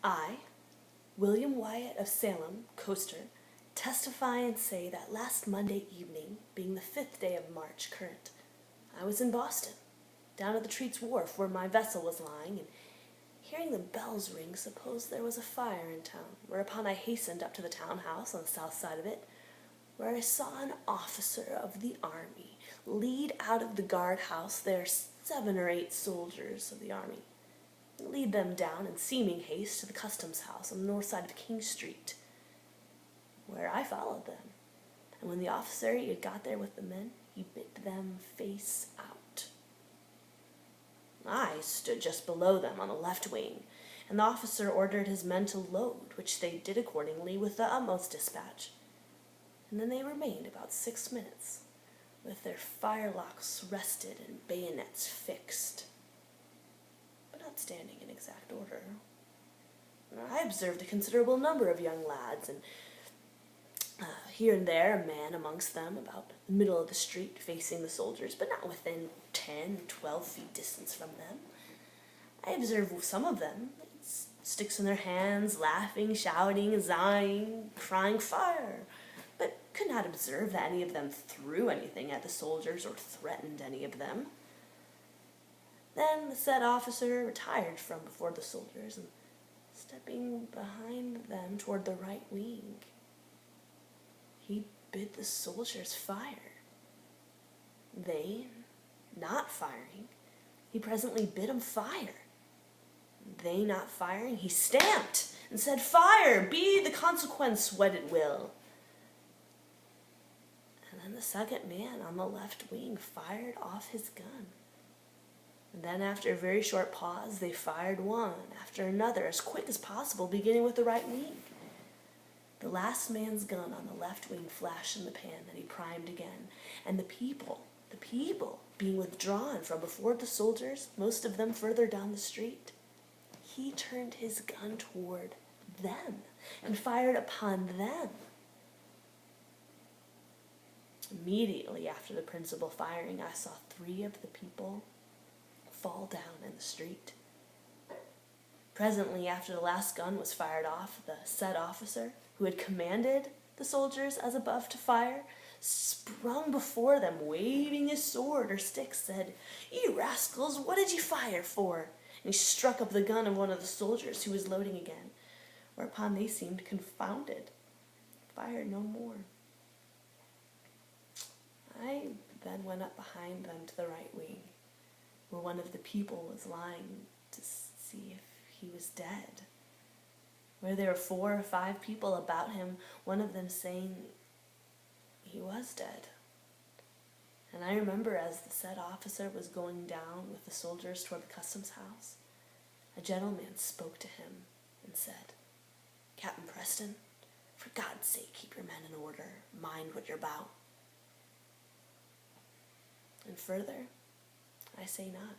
I, William Wyatt of Salem, coaster, testify and say that last Monday evening, being the 5th day of March current, I was in Boston, down at the Treats Wharf where my vessel was lying, and hearing the bells ring, supposed there was a fire in town, whereupon I hastened up to the townhouse on the south side of it, where I saw an officer of the army lead out of the guardhouse their 7 or 8 soldiers of the army, and lead them down in seeming haste to the customs house on the north side of King Street, where I followed them. And when the officer had got there with the men, he bid them face out. I stood just below them on the left wing, and the officer ordered his men to load, which they did accordingly with the utmost dispatch. And then they remained about 6 minutes, with their firelocks rested and bayonets fixed, but not standing in exact order. I observed a considerable number of young lads, and here and there a man amongst them, about the middle of the street, facing the soldiers, but not within 10, 12 feet distance from them. I observed some of them, sticks in their hands, laughing, shouting, sighing, crying fire, but could not observe that any of them threw anything at the soldiers or threatened any of them. Then the said officer retired from before the soldiers, and stepping behind them toward the right wing, he bid the soldiers fire. They, not firing, he presently bid them fire. They not firing, he stamped and said, "Fire, be the consequence what it will." And then the second man on the left wing fired off his gun. And then after a very short pause, they fired one after another, as quick as possible, beginning with the right wing. The last man's gun on the left wing flashed in the pan, then he primed again, and the people being withdrawn from before the soldiers, most of them further down the street, he turned his gun toward them and fired upon them. Immediately after the principal firing, I saw 3 of the people fall down in the street. Presently, after the last gun was fired off, the said officer, who had commanded the soldiers as above to fire, sprung before them, waving his sword or stick, said, "Ye rascals, what did ye fire for?" And he struck up the gun of one of the soldiers, who was loading again, whereupon they seemed confounded, fired no more. I then went up behind them to the right wing, where one of the people was lying, to see if he was dead, where there were 4 or 5 people about him, one of them saying he was dead. And I remember as the said officer was going down with the soldiers toward the customs house, a gentleman spoke to him and said, "Captain Preston, for God's sake keep your men in order, mind what you're about." And further, I say not.